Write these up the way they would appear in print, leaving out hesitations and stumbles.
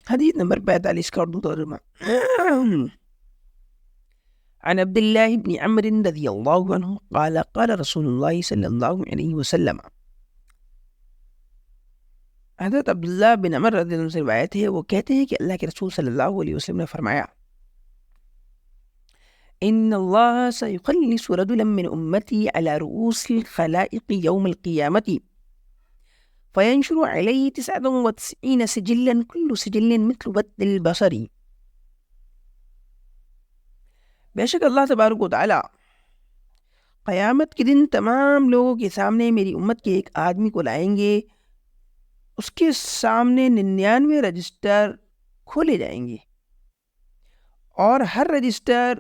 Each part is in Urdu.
حدیث نمبر 45 کا اردو ترجمہ۔ عن عبد الله بن عمرو رضی اللہ عنہ قال قال رسول اللہ صلی اللہ علیہ وسلم، حضرت عبداللہ بن عمر رضی اللہ عنہ سے روایت ہے، وہ کہتے ہیں کہ اللہ کے رسول صلی اللہ علیہ وسلم نے فرمایا، ان اللہ سيخلص رجلا من امتی على رؤوس الخلائق يوم القیامة فينشر عليه 99 سجلا كل سجل مثل بدء البصر۔ بے شک اللہ تبارک و تعالی قیامت کے دن تمام لوگوں کے سامنے میری امت کے ایک آدمی کو لائیں گے، اس کے سامنے 99 رجسٹر کھولے جائیں گے اور ہر رجسٹر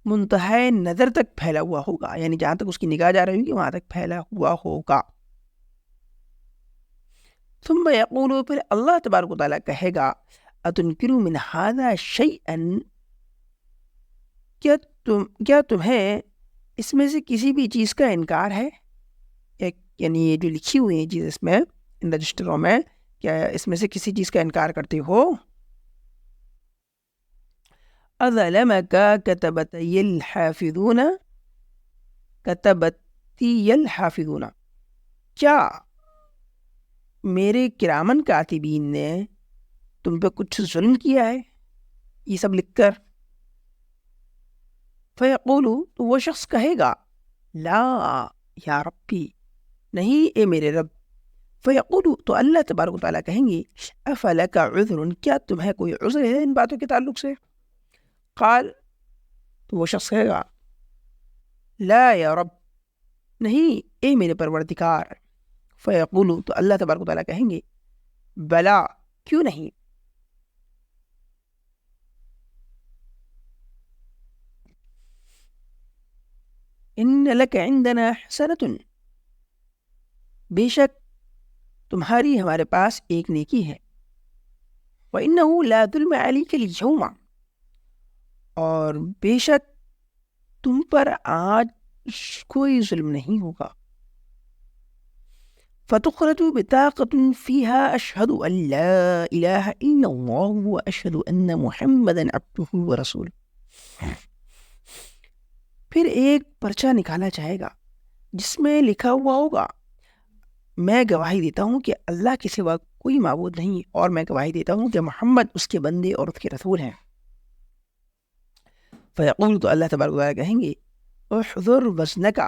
منتہائے نظر تک پھیلا ہوا ہوگا، یعنی جہاں تک اس کی نگاہ جا رہی ہوگی وہاں تک پھیلا ہوا ہوگا۔ ثم یقول، پھر اللہ تبارک و تعالیٰ کہے گا، اتنکروا من ھذا شیئا، کیا تمہیں اس میں سے کسی بھی چیز کا انکار ہے؟ یعنی یہ جو لکھی ہوئی ہے چیز اس میں ان رجسٹروں میں، کیا اس میں سے کسی چیز کا انکار کرتے ہو؟ اظلمک کتبتی الحافظون، کتبتی الحافظون، کیا میرے کرامن کاتبین نے تم پہ کچھ ظلم کیا ہے یہ سب لکھ کر؟ فیقول، تو وہ شخص کہے گا، لا یا ربی، نہیں اے میرے رب۔ فیقول، تو اللہ تبارک و تعالیٰ کہیں گے، افلک عذر، کیا تمہیں کوئی عذر ہے ان باتوں کے تعلق سے؟ قال، تو وہ شخص کہے گا، لا یا رب، نہیں اے میرے پروردگار۔ فیقول، تو اللہ تبارک و تعالیٰ کہیں گے، بلا، کیوں نہیں؟ ان لک عندنا حسنۃ، بے شک تمہاری ہمارے پاس ایک نیکی ہے، وَإِنَّهُ لَا ظُلْمَ عَلَيْكَ الْيَوْمَ، اور بے شک تم پر آج کوئی ظلم نہیں ہوگا۔ فَتُخْرَجُ بِطَاقَةٌ فِيهَا أَشْهَدُ أَن لَا إِلَهَ إِلَّا اللَّهُ وَأَشْهَدُ أَنَّ مُحَمَّدًا عَبْدُهُ وَرَسُولُهُ، پھر ایک پرچہ نکالا جائے گا جس میں لکھا ہوا ہوگا، میں گواہی دیتا ہوں کہ اللہ کے سوا کوئی معبود نہیں، اور میں گواہی دیتا ہوں کہ محمد اس کے بندے اور اس کے رسول ہیں۔ فیقول، تو اللہ تبارک و تعالیٰ کہیں گے، احضر وزنک،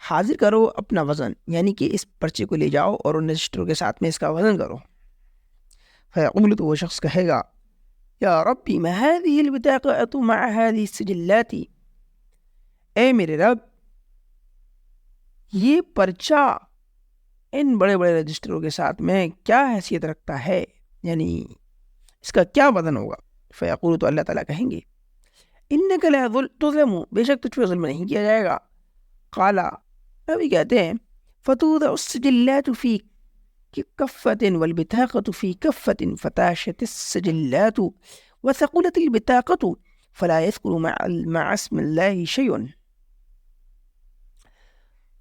حاضر کرو اپنا وزن، یعنی کہ اس پرچے کو لے جاؤ اور ان رجسٹروں کے ساتھ میں اس کا وزن کرو۔ فیقول، تو وہ شخص کہے گا، یا ربی ما هذه البطاقة مع هذه السجلات، اے میرے رب، یہ پرچہ ان بڑے بڑے رجسٹروں کے ساتھ میں کیا حیثیت رکھتا ہے، یعنی اس کا کیا وزن ہوگا؟ فیقول، تو اللہ تعالیٰ کہیں گے، انک لا تظلم، بے شک تجھ پہ ظلم نہیں کیا جائے گا۔ قال، ابھی کہتے ہیں، فتوضع السجلات في كفة والبطاقة في كفة فتاشت السجلات وثقلت البطاقة فلا يذكر مع اسم الله شيء،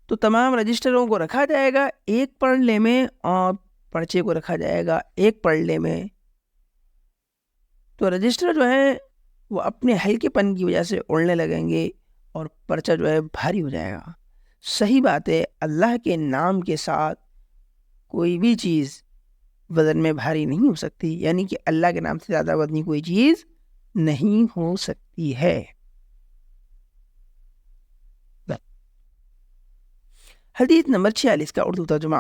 تو تمام رجسٹروں کو رکھا جائے گا ایک پلڑے میں اور پرچے کو رکھا جائے گا ایک پلڑے میں، تو رجسٹر جو ہے وہ اپنے ہلکے پن کی وجہ سے اڑنے لگیں گے اور پرچہ جو ہے بھاری ہو جائے گا۔ صحیح بات ہے، اللہ کے نام کے ساتھ کوئی بھی چیز وزن میں بھاری نہیں ہو سکتی، یعنی کہ اللہ کے نام سے زیادہ وزنی کوئی چیز نہیں ہو سکتی ہے۔ حدیث نمبر 46 کا اردو ترجمہ۔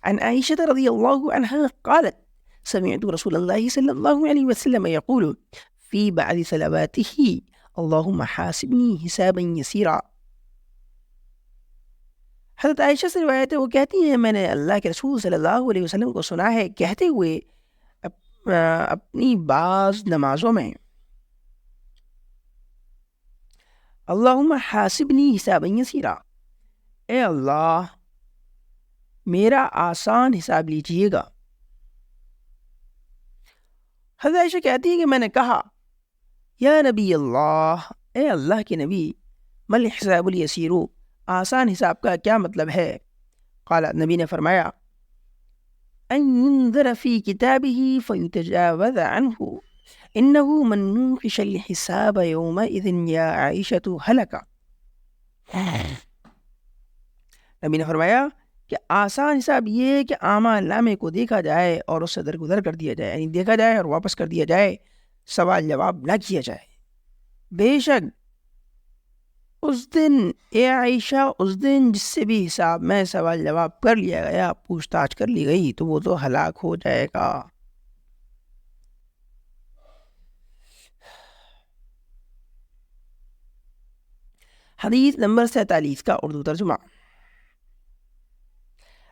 عن عائشة رضی اللہ عنہ قالت، سمعت رسول اللہ صلی اللہ علیہ وسلم يقول في بعض صلواته اللهم حاسبني حسابا يسيرا۔ حضرت عائشہ سے روایت ہے، وہ کہتی ہیں، میں نے اللہ کے رسول صلی اللہ علیہ وسلم کو سنا ہے کہتے ہوئے اپنی بعض نمازوں میں، اللہم حاسبنی حسابا یسیرا، اے اللہ میرا آسان حساب لیجئے گا۔ حضرت عائشہ کہتی ہے کہ میں نے کہا، یا نبی اللہ، اے اللہ کے نبی، مل حساب الیسیرو، آسان حساب کا کیا مطلب ہے؟ قال، نبی نے فرمایا، أن ينظر في كتابه فيتجاوز عنه إنه من نوقش الحساب يومئذ يا عائشة هلك. نبی نے فرمایا کہ آسان حساب یہ ہے کہ اعمال نامے کو دیکھا جائے اور اس سے درگزر کر دیا جائے، یعنی دیکھا جائے اور واپس کر دیا جائے، سوال جواب نہ کیا جائے. بے شک اس دن اے عائشہ، اس دن جس سے بھی حساب میں سوال جواب کر لیا گیا، پوچھ تاچھ کر لی گئی، تو وہ تو ہلاک ہو جائے گا. حدیث نمبر 47 کا اردو ترجمہ.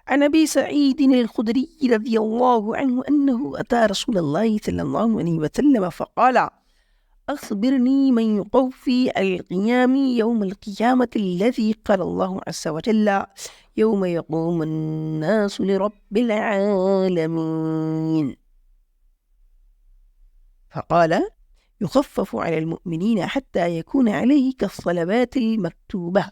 عن أبي سعيد الخدري رضي الله عنه أنه أتى رسول الله صلى الله عليه وسلم فقال أخبرني من يقوفي القيام يوم القيامة الذي قال الله عز وجل يوم يقوم الناس لرب العالمين. فقال يخفف على المؤمنين حتى يكون عليه كالصلوات المكتوبة.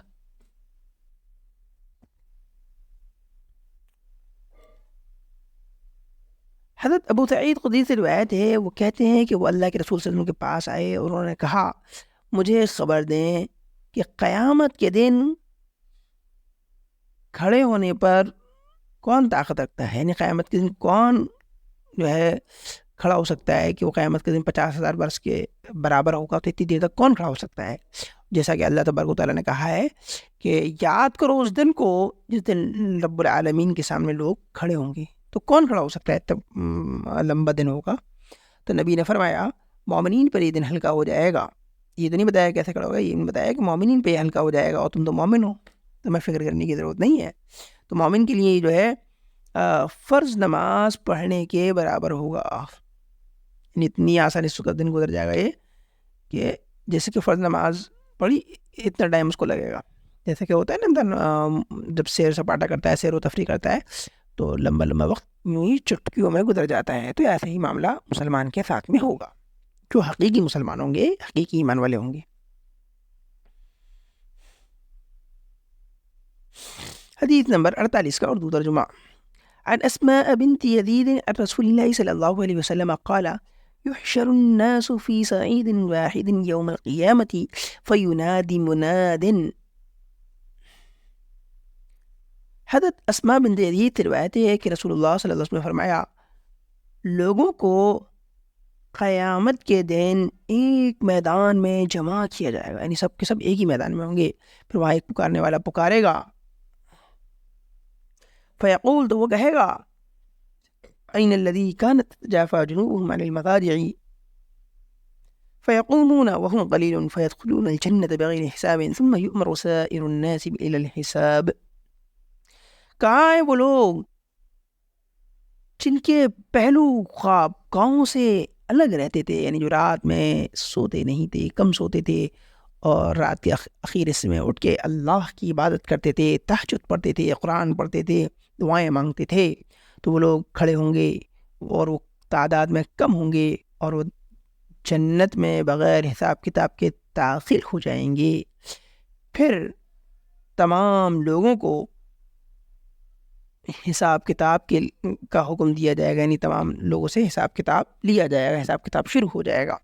حضرت ابو سعید خدری سے روایت ہے، وہ کہتے ہیں کہ وہ اللہ کے رسول صلی اللہ علیہ وسلم کے پاس آئے اور انہوں نے کہا مجھے خبر دیں کہ قیامت کے دن کھڑے ہونے پر کون طاقت رکھتا ہے، یعنی قیامت کے دن کون جو ہے کھڑا ہو سکتا ہے کہ وہ قیامت کے دن 50,000 برس کے برابر ہوگا، تو اتنی دیر تک کون کھڑا ہو سکتا ہے. جیسا کہ اللہ تبارک و تعالیٰ نے کہا ہے کہ یاد کرو اس دن کو جس دن رب العالمین کے سامنے لوگ کھڑے ہوں گے، تو کون کھڑا ہو سکتا ہے، تب لمبا دن ہوگا. تو نبی نے فرمایا مومنین پر یہ دن ہلکا ہو جائے گا. یہ تو نہیں بتایا کیسے کھڑا ہوگا، یہ نہیں بتایا کہ مومنین پہ ہلکا ہو جائے گا اور تم تو مومن ہو، تمہیں فکر کرنے کی ضرورت نہیں ہے. تو مومن کے لیے جو ہے فرض نماز پڑھنے کے برابر ہوگا. اتنی آسانی سے دن گزر جائے گا یہ کہ جیسے کہ فرض نماز پڑھی اتنا ٹائم اس کو لگے گا. جیسے کہ ہوتا ہے نا جب سیر سپاٹا کرتا ہے، سیر و تفریح کرتا ہے، تو لمبا لمبا وقت یوں ہی چٹکیوں میں گزر جاتا ہے. تو ایسا ہی معاملہ مسلمان کے ساتھ میں ہوگا، جو حقیقی مسلمان ہوں گے، حقیقی ایمان والے ہوں گے. حدیث نمبر 48 کا اردو ترجمہ. عن اسماء بنت يزيد عن رسول الله صلى الله عليه وسلم قال يحشر الناس في صعيد واحد يوم القيامة فينادي مناد. حضرت اسماء بنت یزید روایت ہے کہ رسول اللہ صلی اللہ علیہ وسلم نے فرمایا لوگوں کو قیامت کے دن ایک میدان میں جمع کیا جائے گا، یعنی سب کے سب ایک ہی میدان میں ہوں گے. پھر وہاں ایک پکارنے والا پکارے گا، فیقول، تو وہ کہے گا این الذی کانت تتجافى جنوبهم عن المضاجع فيقومون وهم قلیل فيدخلون الجنة بغیر حساب ثم يؤمر سائر الناس إلى الحساب. کہاں ہیں وہ لوگ جن کے پہلو خواب گاؤں سے الگ رہتے تھے، یعنی جو رات میں سوتے نہیں تھے، کم سوتے تھے، اور رات کے اخیر حصے میں اٹھ کے اللہ کی عبادت کرتے تھے، تہجد پڑھتے تھے، قرآن پڑھتے تھے، دعائیں مانگتے تھے. تو وہ لوگ کھڑے ہوں گے اور وہ تعداد میں کم ہوں گے اور وہ جنت میں بغیر حساب کتاب کے داخل ہو جائیں گے. پھر تمام لوگوں کو حساب کتاب کا حکم دیا جائے گا، یعنی تمام لوگوں سے حساب کتاب لیا جائے گا، حساب کتاب شروع ہو جائے گا.